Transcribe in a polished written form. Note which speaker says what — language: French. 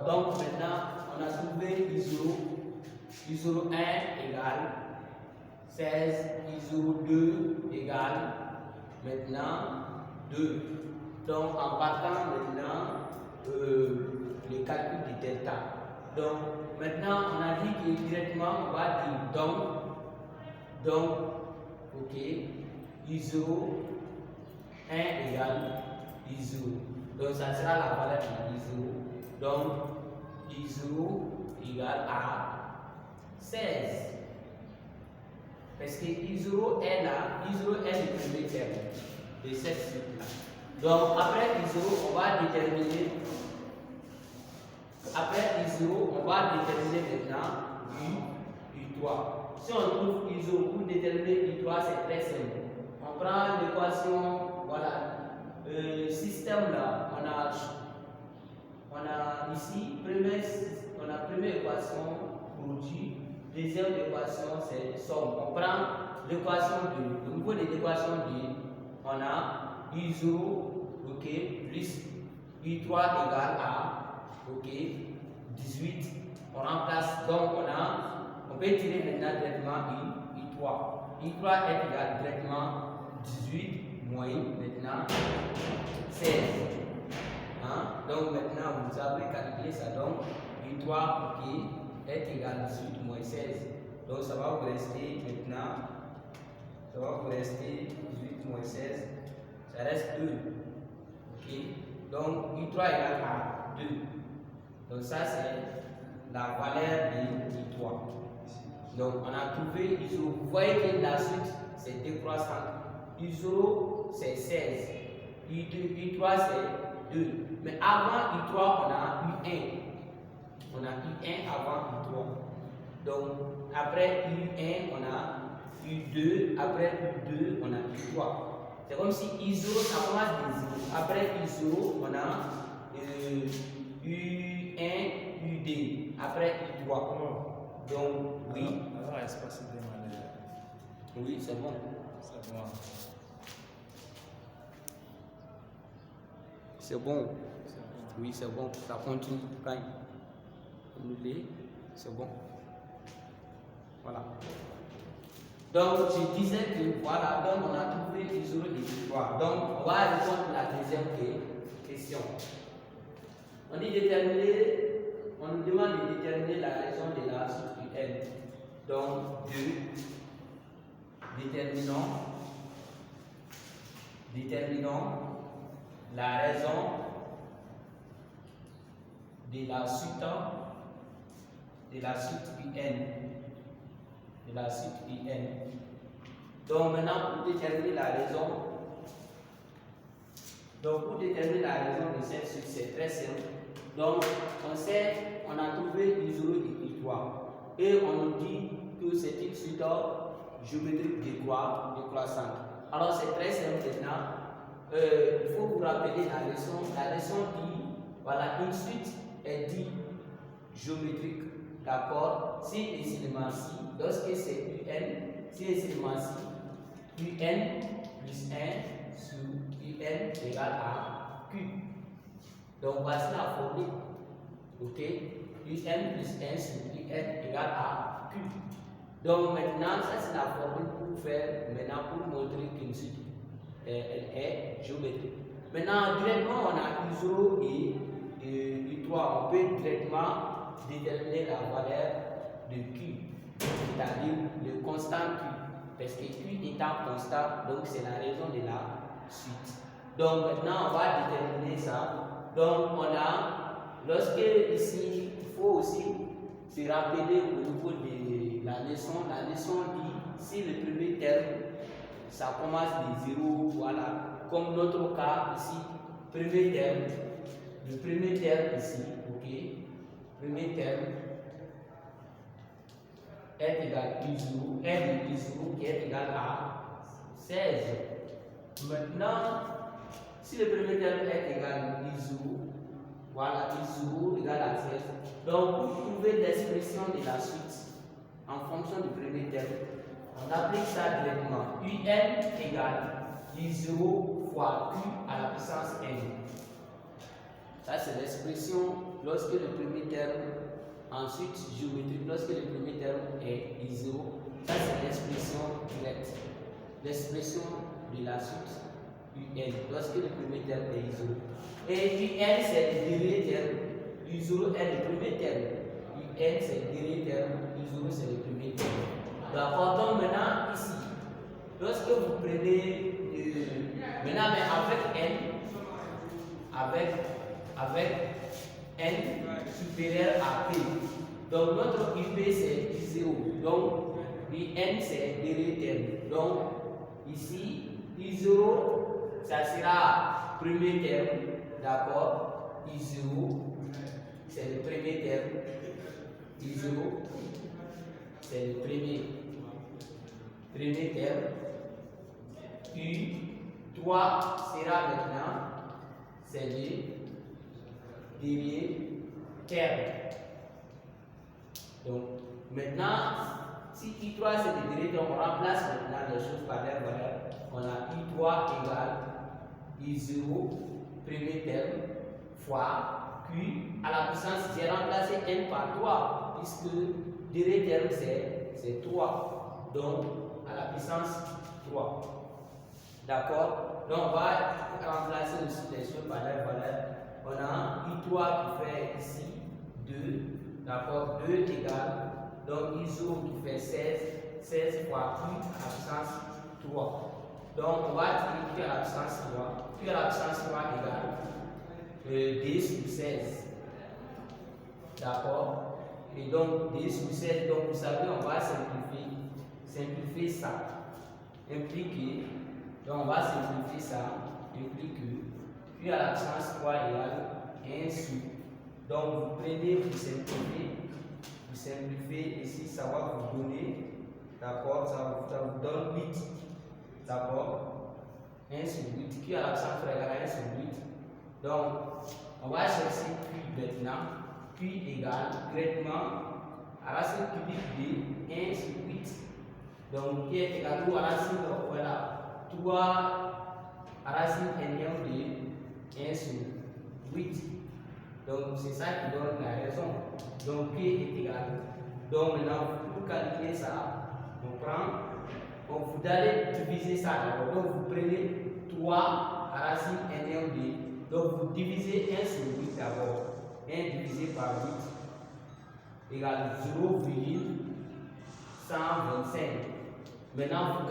Speaker 1: Donc maintenant, on a trouvé I0. I0 1 égale 16. I0 2 égale maintenant 2. Donc en partant maintenant le calcul du delta. Donc maintenant on a dit que directement on va dire donc ok, I0 1 égale I0. Donc ça sera la valeur de I0. Donc I0 égale à 16. Parce que I0 est là, I0 est le premier terme de cette suite-là. Donc après I0, on va déterminer. Après I0, on va déterminer maintenant I3. Si on trouve I0 pour déterminer I3, c'est très simple. On prend l'équation, voilà. Système là, on a ici, on a première équation produit, deuxième équation c'est somme. On prend l'équation 2. Au niveau de l'équation 2, on a I0 ok, plus I3 égale à ok, 18. On remplace, donc on peut tirer maintenant directement I3. I3 est égal directement 18 moins maintenant 16. Hein? Donc maintenant vous avez calculé ça. Donc I3 ok, est égal à 18 moins 16. Donc ça va vous rester maintenant, ça va vous rester 18 moins 16, ça reste 2. Ok, donc I3 égale à 2. Donc ça c'est la valeur de I3. Donc on a trouvé I0. Vous voyez que la suite c'est décroissant. I0 c'est 16. I3 c'est 2. Mais avant I3 on a U1. On a U1 avant I3. Donc après U1 on a U2. Après U2 on a U3. C'est comme si I0 ça commence de 0. Après I0 on a U1, U2. Après U3. Donc oui.
Speaker 2: Alors espace de manière.
Speaker 1: Oui, c'est bon.
Speaker 2: C'est bon.
Speaker 1: C'est bon. Oui, c'est bon. Ça continue. C'est bon. Voilà. Donc, je disais que voilà, donc on a trouvé I0 et I3. Donc, on va répondre à la deuxième question. On dit on nous demande de déterminer la raison de la suite N. Donc, déterminons la raison de la suite UN. Donc maintenant pour déterminer la raison, de cette suite, c'est très simple. Donc on sait, on a trouvé I0 et I3 et on nous dit que c'est une suite géométrique décroissante. Alors c'est très simple maintenant. Il faut vous rappeler la leçon. La leçon dit, voilà, une suite est dit géométrique, d'accord? Si les éléments ci, lorsque c'est UN, si les éléments ci, UN plus 1 sur UN égale à Q. Donc voici la formule, ok? UN plus 1 sur UN égale à Q. Donc maintenant, ça c'est la formule pour montrer qu'une suite elle est géométrique. Maintenant, directement, on a I0 et I3. On peut directement déterminer la valeur de Q, c'est-à-dire le constant Q. Parce que Q étant constant, donc c'est la raison de la suite. Donc maintenant, on va déterminer ça. Donc on a, lorsque ici, il faut aussi se rappeler au niveau de la leçon. La leçon dit, si le premier terme ça commence de 0, voilà, comme notre cas ici, premier terme, le premier terme ici, ok, premier terme est égal à I0, N de I0 qui est égal à 16. Maintenant, si le premier terme est égal à I0, voilà, I0 égale à 16. Donc, pour trouver l'expression de la suite en fonction du premier terme, on applique ça directement. UN égale I0 fois Q à la puissance N. Ça, c'est l'expression lorsque le premier terme, ensuite géométrique, lorsque le premier terme est I0, ça c'est l'expression directe. L'expression de la suite UN, lorsque le premier terme est I0. Et UN c'est le dernier terme, I0 est le premier terme, UN c'est le dernier terme, I0 c'est le premier terme. D'accord, donc maintenant ici, lorsque vous prenez, maintenant mais avec N supérieur à P, donc notre IP c'est I0, donc IN c'est le dernier terme, donc ici I0 ça sera premier terme, d'accord, I0 c'est le premier terme, I0 c'est le premier terme, U3 sera maintenant c'est le dernier terme. Donc maintenant si I3 c'est le dernier terme, on remplace maintenant les choses par leur valeur. On a I3 égale I0 premier terme fois Q à la puissance, j'ai remplacé N par 3 puisque dernier terme c'est 3, donc à la puissance 3. D'accord, donc on va remplacer aussi les choses par leur valeur. On a I3 qui fait ici 2, d'accord, 2 égale, donc I0 qui fait 16 fois Q à la puissance 3. Donc on va dire Q à la puissance 3, Q à la puissance 3 égale D sur 16. D'accord, et donc D sur 16, donc vous savez, on va simplifier ça. Implique, donc on va simplifier ça, implique que Q à la puissance 3 égale 1 sur. Donc vous prenez, vous simplifiez ici, ça va vous donner, d'accord, ça vous donne 8, d'accord, 1 sur 8, Q à la puissance 3 égale 1 sur 8. Donc on va chercher Q maintenant, Q égale directement à la racine cubique de 1 sur 8. Donc qui est égal à la racine, voilà, 3 à la racine énième de 1 sur 8. Donc c'est ça qui donne la raison. Donc P est égal. Donc maintenant pour calculer ça, vous allez diviser ça d'abord. Donc vous prenez 3 à la racine énième de, donc vous divisez 1 sur 8 d'abord. 1 divisé par 8 égale 0,125. Maintenant vous calculez